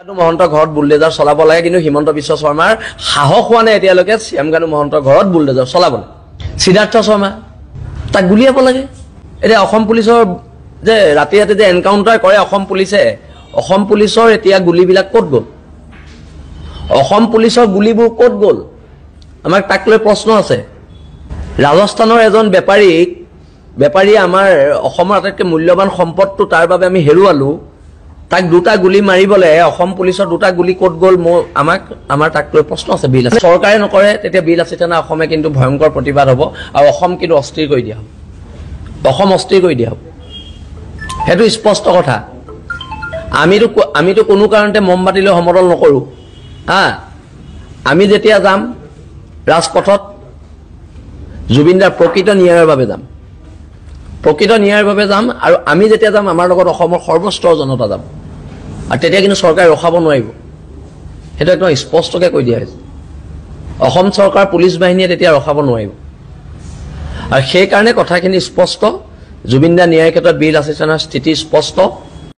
মহন্ত ঘৰত বুলডেজাৰ চলাব লাগে কিন্তু হিমন্ত বিশ্ব শৰ্মাৰ সাহস হোৱা নাই এতিয়ালৈকে শ্যামকানু মহন্তৰ ঘৰত বুলডেজাৰ চলাবলৈ সিদ্ধাৰ্থ শৰ্মা তাক গুলিয়াব লাগে এতিয়া অসম পুলিচৰ যে ৰাতি ৰাতি যে এনকাউন্টাৰ কৰে অসম পুলিচৰ এতিয়া গুলিবিলাক ক'ত গ'ল অসম পুলিচৰ গুলিবোৰ ক'ত গ'ল আমাক তাক লৈ প্ৰশ্ন আছে ৰাজস্থানৰ এজন বেপাৰী আমাৰ অসমৰ আটাইতকৈ মূল্যৱান সম্পদটো তাৰ বাবে আমি হেৰুৱালো তাক দুটা গুলি মাৰিবলে অসম পুলিচৰ দুটা গুলি ক'ত গ'ল আমাৰ তাক লৈ প্ৰশ্ন আছে বিল আছে চৰকাৰে নকৰে তেতিয়া বিল আছে তেনে অসমে কিন্তু ভয়ংকৰ প্ৰতিবাদ হ'ব আৰু অসম কিন্তু অস্থিৰ কৰি দিয়া হ'ব অসম অস্থিৰ কৰি দিয়া হ'ব হেতু স্পষ্ট কথা আমিতো কোনো কাৰণতে মমবাতিলৈ সমদল নকৰো আমি যেতিয়া যাম ৰাজপথত জুবিনদাৰ প্ৰকৃত ন্যায়ৰ বাবে যাম আৰু আমি যেতিয়া যাম আমাৰ লগত অসমৰ সৰ্বস্তৰ জনতা যাম আৰু তেতিয়া কিন্তু চৰকাৰে ৰখাব নোৱাৰিব হেতু একদম স্পষ্টকৈ কৈ দিয়া হৈছে অসম চৰকাৰ পুলিচ বাহিনীয়ে তেতিয়া ৰখাব নোৱাৰিব আৰু সেই কাৰণে কথাখিনি স্পষ্ট জুবিনদাৰ ন্যায়ৰ ক্ষেত্ৰত বিল আছে স্থিতি স্পষ্ট